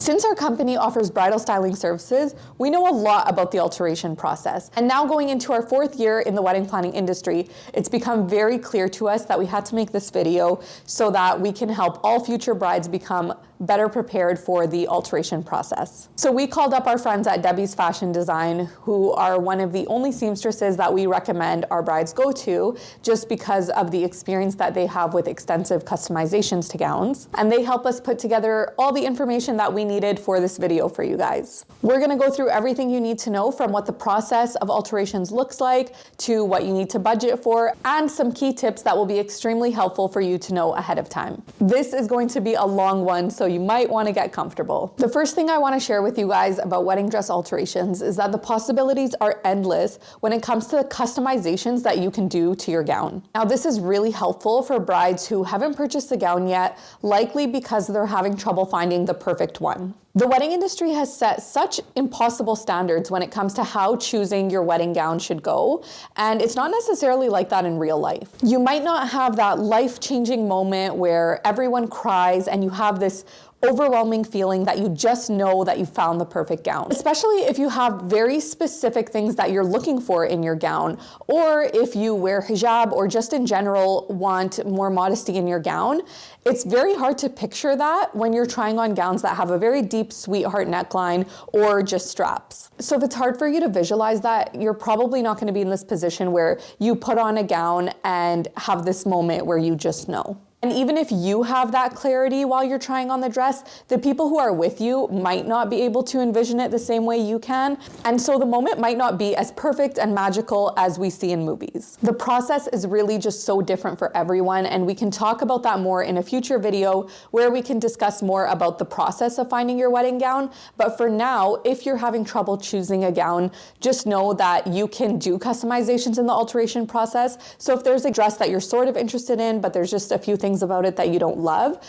Since our company offers bridal styling services, we know a lot about the alteration process. And now going into our 4th year in the wedding planning industry, it's become very clear to us that we had to make this video so that we can help all future brides become better prepared for the alteration process. So we called up our friends at Debbie's Fashion Design, who are one of the only seamstresses that we recommend our brides go to just because of the experience that they have with extensive customizations to gowns. And they help us put together all the information that we needed for this video for you guys. We're gonna go through everything you need to know, from what the process of alterations looks like to what you need to budget for, and some key tips that will be extremely helpful for you to know ahead of time. This is going to be a long one, so you might want to get comfortable. The first thing I want to share with you guys about wedding dress alterations is that the possibilities are endless when it comes to the customizations that you can do to your gown. Now, this is really helpful for brides who haven't purchased the gown yet, likely because they're having trouble finding the perfect one. The wedding industry has set such impossible standards when it comes to how choosing your wedding gown should go, and it's not necessarily like that in real life. You might not have that life-changing moment where everyone cries and you have this overwhelming feeling that you just know that you found the perfect gown. Especially if you have very specific things that you're looking for in your gown, or if you wear hijab or just in general want more modesty in your gown. It's very hard to picture that when you're trying on gowns that have a very deep sweetheart neckline or just straps. So if it's hard for you to visualize that, you're probably not going to be in this position where you put on a gown and have this moment where you just know. And even if you have that clarity while you're trying on the dress, the people who are with you might not be able to envision it the same way you can. And so the moment might not be as perfect and magical as we see in movies. The process is really just so different for everyone, and we can talk about that more in a future video where we can discuss more about the process of finding your wedding gown. But for now, if you're having trouble choosing a gown, just know that you can do customizations in the alteration process. So if there's a dress that you're sort of interested in, but there's just a few things about it that you don't love,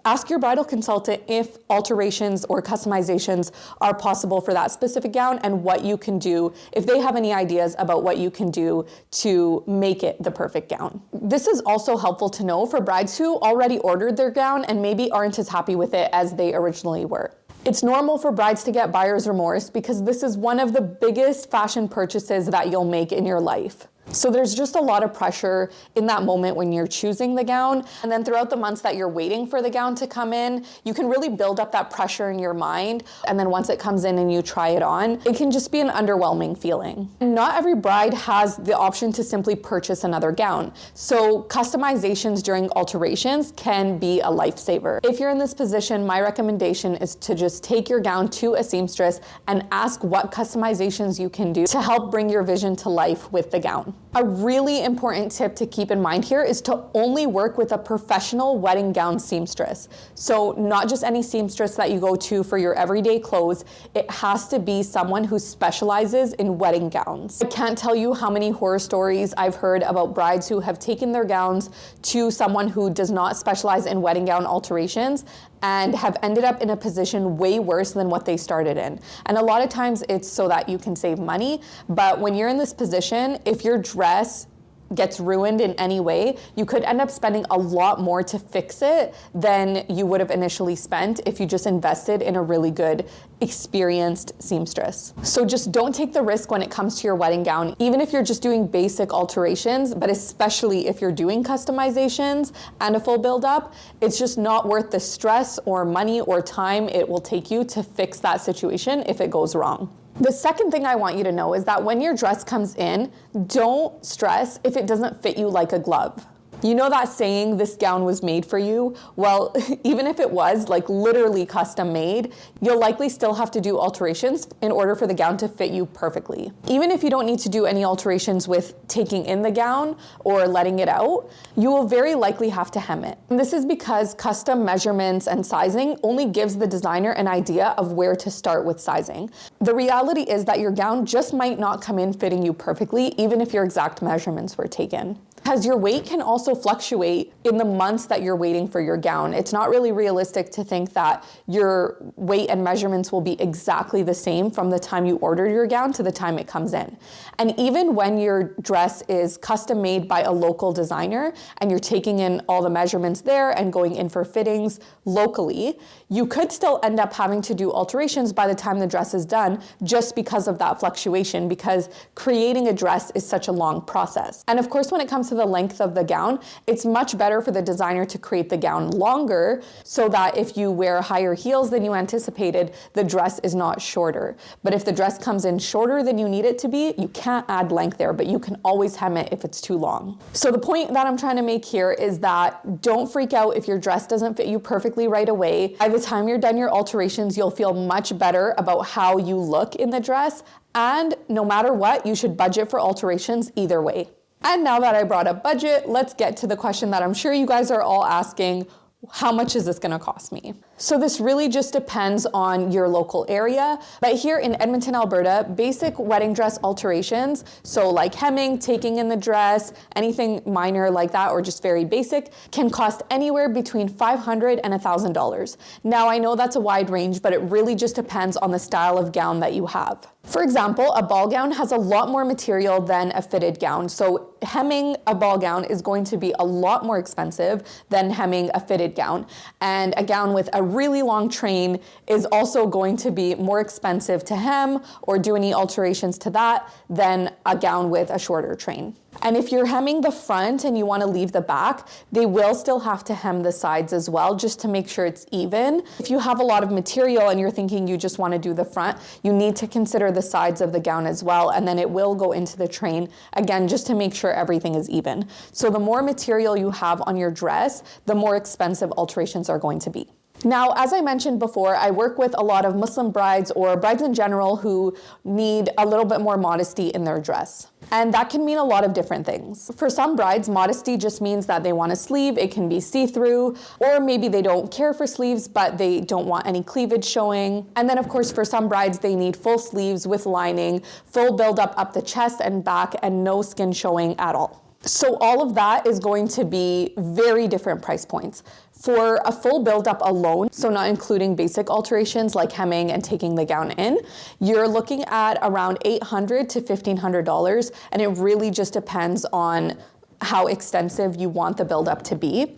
ask your bridal consultant if alterations or customizations are possible for that specific gown and what you can do, if they have any ideas about what you can do to make it the perfect gown. This is also helpful to know for brides who already ordered their gown and maybe aren't as happy with it as they originally were. It's normal for brides to get buyer's remorse because this is one of the biggest fashion purchases that you'll make in your life. So there's just a lot of pressure in that moment when you're choosing the gown. And then throughout the months that you're waiting for the gown to come in, you can really build up that pressure in your mind. And then once it comes in and you try it on, it can just be an underwhelming feeling. And not every bride has the option to simply purchase another gown. So customizations during alterations can be a lifesaver. If you're in this position, my recommendation is to just take your gown to a seamstress and ask what customizations you can do to help bring your vision to life with the gown. A really important tip to keep in mind here is to only work with a professional wedding gown seamstress. So not just any seamstress that you go to for your everyday clothes. It has to be someone who specializes in wedding gowns. I can't tell you how many horror stories I've heard about brides who have taken their gowns to someone who does not specialize in wedding gown alterations and have ended up in a position way worse than what they started in. And a lot of times it's so that you can save money, but when you're in this position, if your dress gets ruined in any way, you could end up spending a lot more to fix it than you would have initially spent if you just invested in a really good, experienced seamstress. So just don't take the risk when it comes to your wedding gown, even if you're just doing basic alterations, but especially if you're doing customizations and a full build-up, it's just not worth the stress or money or time it will take you to fix that situation if it goes wrong. The second thing I want you to know is that when your dress comes in, don't stress if it doesn't fit you like a glove. You know that saying, this gown was made for you? Well, even if it was like literally custom made, you'll likely still have to do alterations in order for the gown to fit you perfectly. Even if you don't need to do any alterations with taking in the gown or letting it out, you will very likely have to hem it. And this is because custom measurements and sizing only gives the designer an idea of where to start with sizing. The reality is that your gown just might not come in fitting you perfectly, even if your exact measurements were taken. because your weight can also fluctuate in the months that you're waiting for your gown. It's not really realistic to think that your weight and measurements will be exactly the same from the time you order your gown to the time it comes in. And even when your dress is custom made by a local designer and you're taking in all the measurements there and going in for fittings locally, you could still end up having to do alterations by the time the dress is done just because of that fluctuation, because creating a dress is such a long process. And of course, when it comes to the length of the gown, it's much better for the designer to create the gown longer so that if you wear higher heels than you anticipated, the dress is not shorter. But if the dress comes in shorter than you need it to be, you can't add length there, but you can always hem it if it's too long. So the point that I'm trying to make here is that don't freak out if your dress doesn't fit you perfectly right away. By the time you're done your alterations, you'll feel much better about how you look in the dress. And no matter what, you should budget for alterations either way. And now that I brought up budget, let's get to the question that I'm sure you guys are all asking: how much is this gonna cost me? So this really just depends on your local area. But here in Edmonton, Alberta, basic wedding dress alterations, so like hemming, taking in the dress, anything minor like that, or just very basic, can cost anywhere between $500 and $1,000. Now I know that's a wide range, but it really just depends on the style of gown that you have. For example, a ball gown has a lot more material than a fitted gown. So hemming a ball gown is going to be a lot more expensive than hemming a fitted gown. And a gown with a really long train is also going to be more expensive to hem or do any alterations to that than a gown with a shorter train. And if you're hemming the front and you want to leave the back, they will still have to hem the sides as well, just to make sure it's even. If you have a lot of material and you're thinking you just want to do the front, you need to consider the sides of the gown as well, and then it will go into the train, again, just to make sure everything is even. So the more material you have on your dress, the more expensive alterations are going to be. Now, as I mentioned before, I work with a lot of Muslim brides or brides in general who need a little bit more modesty in their dress. And that can mean a lot of different things. For some brides, modesty just means that they want a sleeve, it can be see-through, or maybe they don't care for sleeves, but they don't want any cleavage showing. And then of course, for some brides, they need full sleeves with lining, full buildup up the chest and back, and no skin showing at all. So all of that is going to be very different price points. For a full buildup alone, so not including basic alterations like hemming and taking the gown in, you're looking at around $800 to $1,500, and it really just depends on how extensive you want the buildup to be.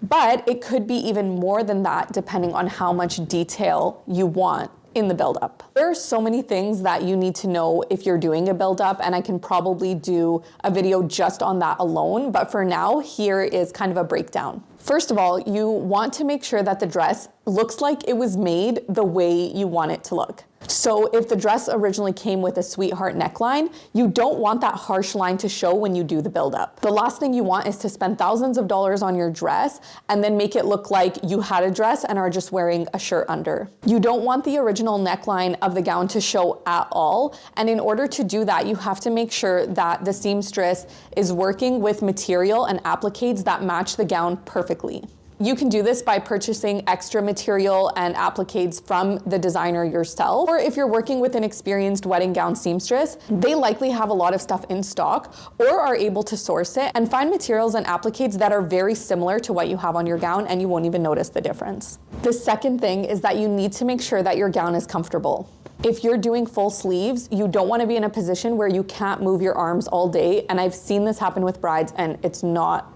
But it could be even more than that depending on how much detail you want in the buildup. There are so many things that you need to know if you're doing a buildup, and I can probably do a video just on that alone, but for now, here is kind of a breakdown. First of all, you want to make sure that the dress looks like it was made the way you want it to look. So if the dress originally came with a sweetheart neckline, you don't want that harsh line to show when you do the buildup. The last thing you want is to spend thousands of dollars on your dress and then make it look like you had a dress and are just wearing a shirt under. You don't want the original neckline of the gown to show at all. And in order to do that, you have to make sure that the seamstress is working with material and appliques that match the gown perfectly. You can do this by purchasing extra material and appliques from the designer yourself. Or if you're working with an experienced wedding gown seamstress, they likely have a lot of stuff in stock or are able to source it and find materials and appliques that are very similar to what you have on your gown, and you won't even notice the difference. The second thing is that you need to make sure that your gown is comfortable. If you're doing full sleeves, you don't want to be in a position where you can't move your arms all day. And I've seen this happen with brides, and it's not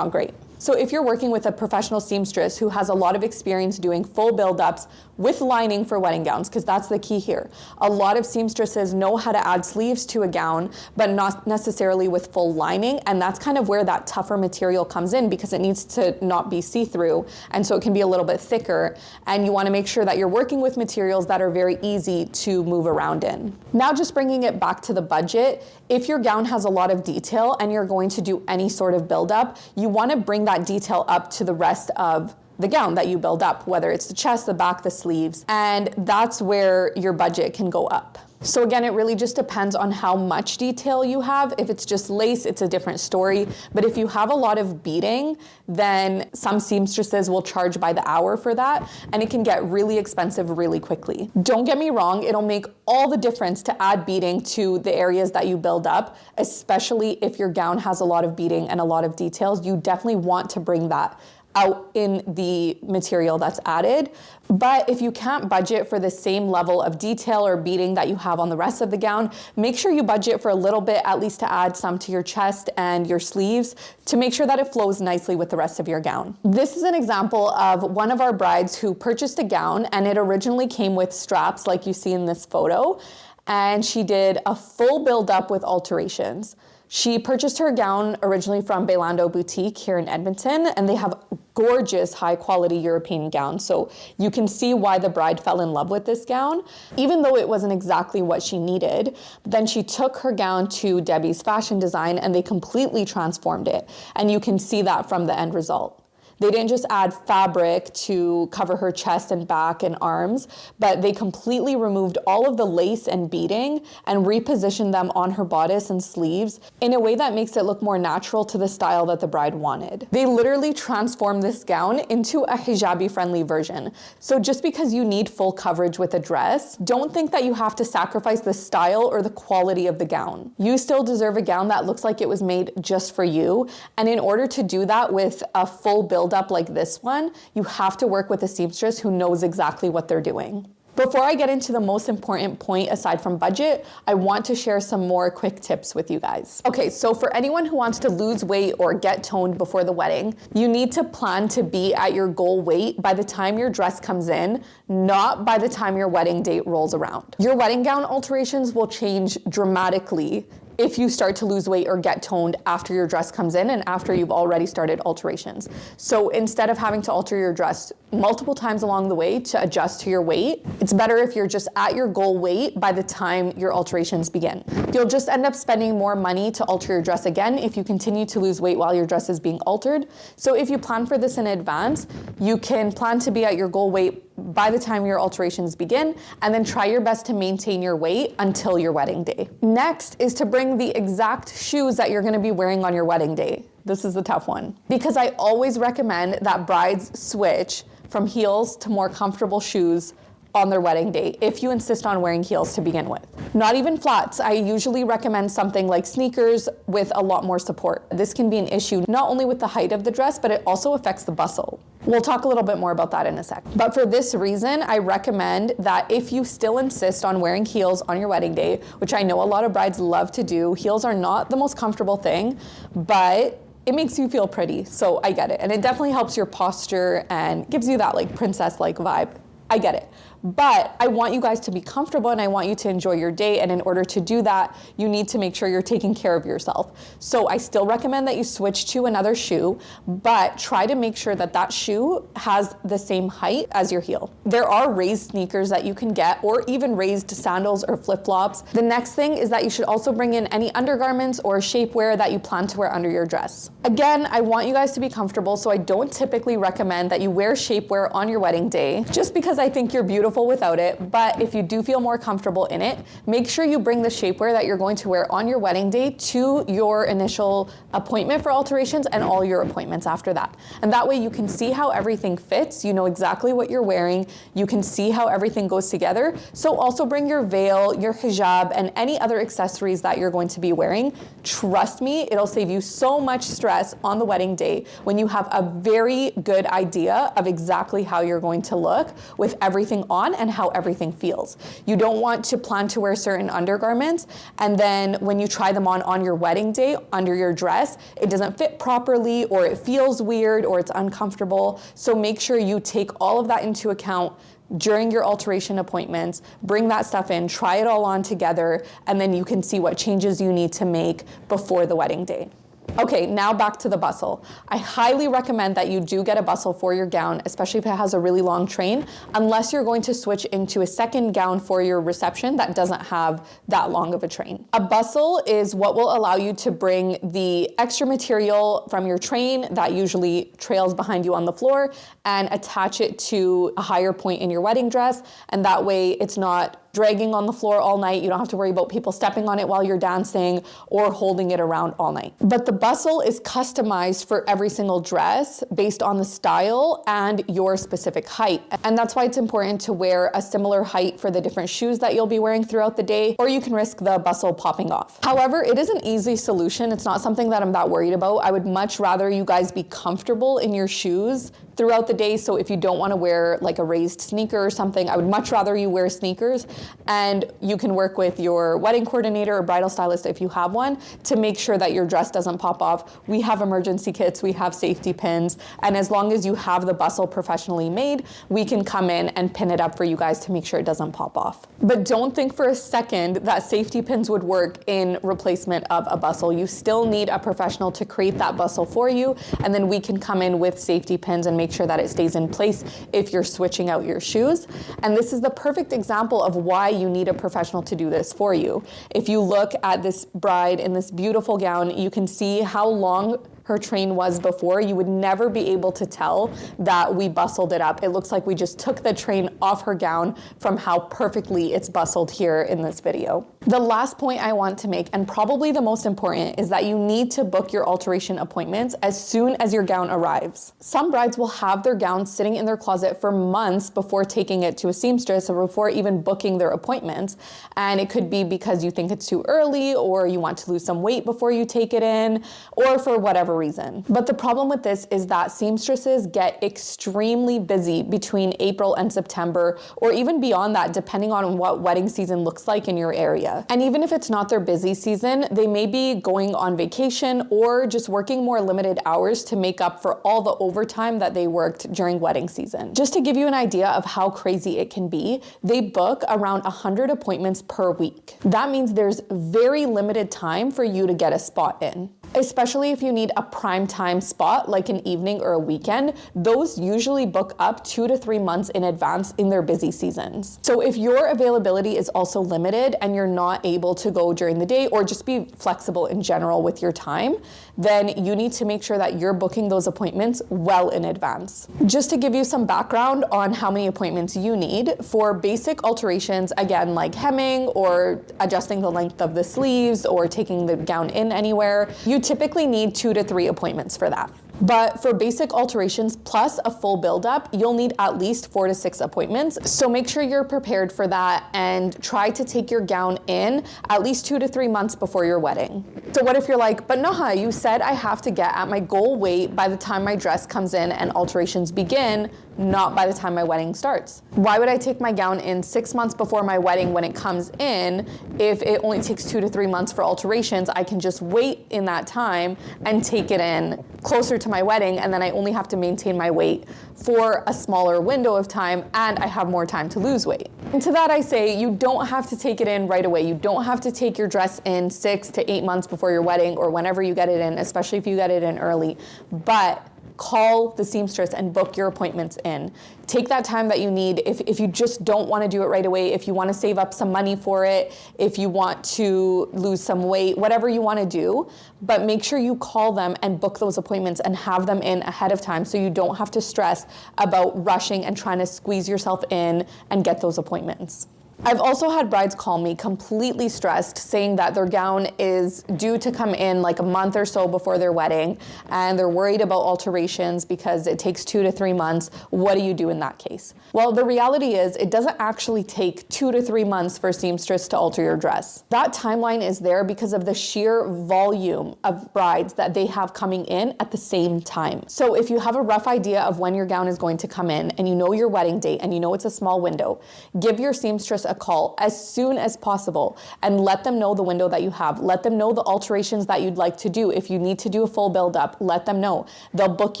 great. So if you're working with a professional seamstress who has a lot of experience doing full buildups with lining for wedding gowns, because that's the key here. A lot of seamstresses know how to add sleeves to a gown, but not necessarily with full lining. And that's kind of where that tougher material comes in, because it needs to not be see-through. And so it can be a little bit thicker. And you want to make sure that you're working with materials that are very easy to move around in. Now, just bringing it back to the budget, if your gown has a lot of detail and you're going to do any sort of buildup, you want to bring that detail up to the rest of the gown that you build up, whether it's the chest, the back, the sleeves, and that's where your budget can go up. So again, it really just depends on how much detail you have. If it's just lace, it's a different story. But if you have a lot of beading, then some seamstresses will charge by the hour for that, and it can get really expensive really quickly. Don't get me wrong, it'll make all the difference to add beading to the areas that you build up, especially if your gown has a lot of beading and a lot of details. You definitely want to bring that out in the material that's added. But if you can't budget for the same level of detail or beading that you have on the rest of the gown, make sure you budget for a little bit, at least to add some to your chest and your sleeves to make sure that it flows nicely with the rest of your gown. This is an example of one of our brides who purchased a gown, and it originally came with straps like you see in this photo, and she did a full build up with alterations. She purchased her gown originally from Bailando Boutique here in Edmonton, and they have gorgeous high quality European gowns. So you can see why the bride fell in love with this gown, even though it wasn't exactly what she needed. But then she took her gown to Debbie's Fashion Design and they completely transformed it. And you can see that from the end result. They didn't just add fabric to cover her chest and back and arms, but they completely removed all of the lace and beading and repositioned them on her bodice and sleeves in a way that makes it look more natural to the style that the bride wanted. They literally transformed this gown into a hijabi-friendly version. So just because you need full coverage with a dress, don't think that you have to sacrifice the style or the quality of the gown. You still deserve a gown that looks like it was made just for you. And in order to do that with a full build up like this one, you have to work with a seamstress who knows exactly what they're doing. Before I get into the most important point aside from budget, I want to share some more quick tips with you guys. Okay, so for anyone who wants to lose weight or get toned before the wedding, you need to plan to be at your goal weight by the time your dress comes in, not by the time your wedding date rolls around. Your wedding gown alterations will change dramatically if you start to lose weight or get toned after your dress comes in and after you've already started alterations. So instead of having to alter your dress multiple times along the way to adjust to your weight, it's better if you're just at your goal weight by the time your alterations begin. You'll just end up spending more money to alter your dress again if you continue to lose weight while your dress is being altered. So if you plan for this in advance, you can plan to be at your goal weight by the time your alterations begin, and then try your best to maintain your weight until your wedding day. Next is to bring the exact shoes that you're gonna be wearing on your wedding day. This is the tough one, because I always recommend that brides switch from heels to more comfortable shoes on their wedding day if you insist on wearing heels to begin with. Not even flats. I usually recommend something like sneakers with a lot more support. This can be an issue not only with the height of the dress, but it also affects the bustle. We'll talk a little bit more about that in a sec. But for this reason, I recommend that if you still insist on wearing heels on your wedding day, which I know a lot of brides love to do, heels are not the most comfortable thing, but it makes you feel pretty, so I get it. And it definitely helps your posture and gives you that like princess-like vibe. I get it. But I want you guys to be comfortable and I want you to enjoy your day. And in order to do that, you need to make sure you're taking care of yourself. So I still recommend that you switch to another shoe, but try to make sure that that shoe has the same height as your heel. There are raised sneakers that you can get, or even raised sandals or flip-flops. The next thing is that you should also bring in any undergarments or shapewear that you plan to wear under your dress. Again, I want you guys to be comfortable, so I don't typically recommend that you wear shapewear on your wedding day, just because I think you're beautiful without it. But if you do feel more comfortable in it, make sure you bring the shapewear that you're going to wear on your wedding day to your initial appointment for alterations and all your appointments after that. And that way you can see how everything fits, you know exactly what you're wearing, you can see how everything goes together. So also bring your veil, your hijab, and any other accessories that you're going to be wearing. Trust me, it'll save you so much stress on the wedding day when you have a very good idea of exactly how you're going to look with everything on and how everything feels. You don't want to plan to wear certain undergarments and then when you try them on your wedding day under your dress, it doesn't fit properly or it feels weird or it's uncomfortable. So make sure you take all of that into account during your alteration appointments, bring that stuff in, try it all on together, and then you can see what changes you need to make before the wedding day. Okay, now back to the bustle. I highly recommend that you do get a bustle for your gown, especially if it has a really long train, unless you're going to switch into a second gown for your reception that doesn't have that long of a train. A bustle is what will allow you to bring the extra material from your train that usually trails behind you on the floor and attach it to a higher point in your wedding dress, and that way it's not dragging on the floor all night. You don't have to worry about people stepping on it while you're dancing or holding it around all night. But the bustle is customized for every single dress based on the style and your specific height. And that's why it's important to wear a similar height for the different shoes that you'll be wearing throughout the day, or you can risk the bustle popping off. However, it is an easy solution. It's not something that I'm that worried about. I would much rather you guys be comfortable in your shoes throughout the day. So if you don't want to wear like a raised sneaker or something, I would much rather you wear sneakers, and you can work with your wedding coordinator or bridal stylist if you have one to make sure that your dress doesn't pop off. We have emergency kits, we have safety pins, and as long as you have the bustle professionally made, we can come in and pin it up for you guys to make sure it doesn't pop off. But don't think for a second that safety pins would work in replacement of a bustle. You still need a professional to create that bustle for you, and then we can come in with safety pins and make sure that it stays in place if you're switching out your shoes. And this is the perfect example of why you need a professional to do this for you. If you look at this bride in this beautiful gown, you can see how long her train was before. You would never be able to tell that we bustled it up. It looks like we just took the train off her gown from how perfectly it's bustled here in this video. The last point I want to make, and probably the most important, is that you need to book your alteration appointments as soon as your gown arrives. Some brides will have their gowns sitting in their closet for months before taking it to a seamstress or before even booking their appointments. And it could be because you think it's too early, or you want to lose some weight before you take it in, or for whatever reason. But the problem with this is that seamstresses get extremely busy between April and September, or even beyond that, depending on what wedding season looks like in your area. And even if it's not their busy season, they may be going on vacation or just working more limited hours to make up for all the overtime that they worked during wedding season. Just to give you an idea of how crazy it can be, they book around 100 appointments per week. That means there's very limited time for you to get a spot in. Especially if you need a prime time spot like an evening or a weekend, those usually book up 2 to 3 months in advance in their busy seasons. So if your availability is also limited and you're not able to go during the day, or just be flexible in general with your time, then you need to make sure that you're booking those appointments well in advance. Just to give you some background on how many appointments you need, for basic alterations, again, like hemming or adjusting the length of the sleeves or taking the gown in anywhere, you typically need 2 to 3 appointments for that. But for basic alterations plus a full build-up, you'll need at least 4 to 6 appointments. So make sure you're prepared for that and try to take your gown in at least 2 to 3 months before your wedding. So what if you're like, but Naha, you said I have to get at my goal weight by the time my dress comes in and alterations begin, not by the time my wedding starts. Why would I take my gown in 6 months before my wedding when it comes in if it only takes 2 to 3 months for alterations? I can just wait in that time and take it in closer to my wedding, and then I only have to maintain my weight for a smaller window of time, and I have more time to lose weight. And to that I say, you don't have to take it in right away. You don't have to take your dress in 6 to 8 months before your wedding, or whenever you get it in, especially if you get it in early. But call the seamstress and book your appointments in. Take that time that you need. If you just don't want to do it right away, if you want to save up some money for it, if you want to lose some weight, whatever you want to do, but make sure you call them and book those appointments and have them in ahead of time so you don't have to stress about rushing and trying to squeeze yourself in and get those appointments. I've also had brides call me completely stressed, saying that their gown is due to come in like a month or so before their wedding, and they're worried about alterations because it takes 2 to 3 months. What do you do in that case? Well, the reality is it doesn't actually take 2 to 3 months for a seamstress to alter your dress. That timeline is there because of the sheer volume of brides that they have coming in at the same time. So if you have a rough idea of when your gown is going to come in, and you know your wedding date, and you know it's a small window, give your seamstress a call as soon as possible and let them know the window that you have. Let them know the alterations that you'd like to do. If you need to do a full build up, let them know. They'll book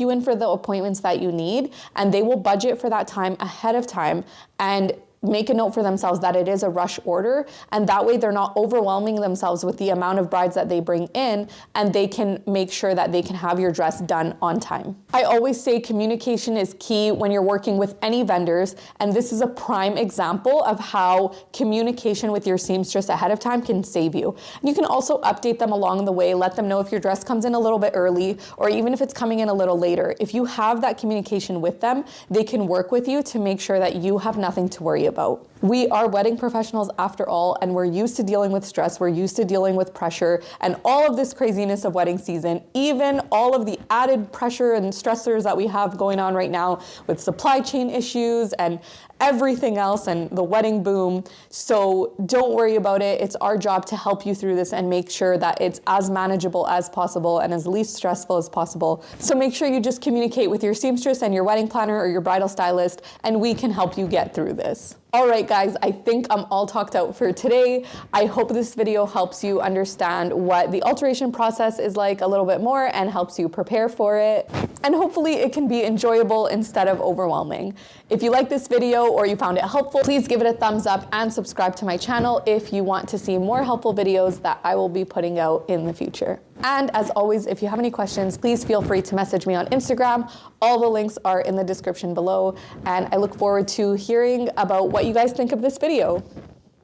you in for the appointments that you need, and they will budget for that time ahead of time. And make a note for themselves that it is a rush order, and that way they're not overwhelming themselves with the amount of brides that they bring in, and they can make sure that they can have your dress done on time. I always say communication is key when you're working with any vendors, and this is a prime example of how communication with your seamstress ahead of time can save you. And you can also update them along the way, let them know if your dress comes in a little bit early, or even if it's coming in a little later. If you have that communication with them, they can work with you to make sure that you have nothing to worry about. We are wedding professionals after all, and we're used to dealing with stress, we're used to dealing with pressure, and all of this craziness of wedding season, even all of the added pressure and stressors that we have going on right now with supply chain issues and everything else and the wedding boom. So don't worry about it. It's our job to help you through this and make sure that it's as manageable as possible and as least stressful as possible. So make sure you just communicate with your seamstress and your wedding planner or your bridal stylist, and we can help you get through this. All right, guys, I think I'm all talked out for today. I hope this video helps you understand what the alteration process is like a little bit more and helps you prepare for it. And hopefully it can be enjoyable instead of overwhelming. If you like this video or you found it helpful, please give it a thumbs up and subscribe to my channel if you want to see more helpful videos that I will be putting out in the future. And as always, if you have any questions, please feel free to message me on Instagram. All the links are in the description below, and I look forward to hearing about what you guys think of this video.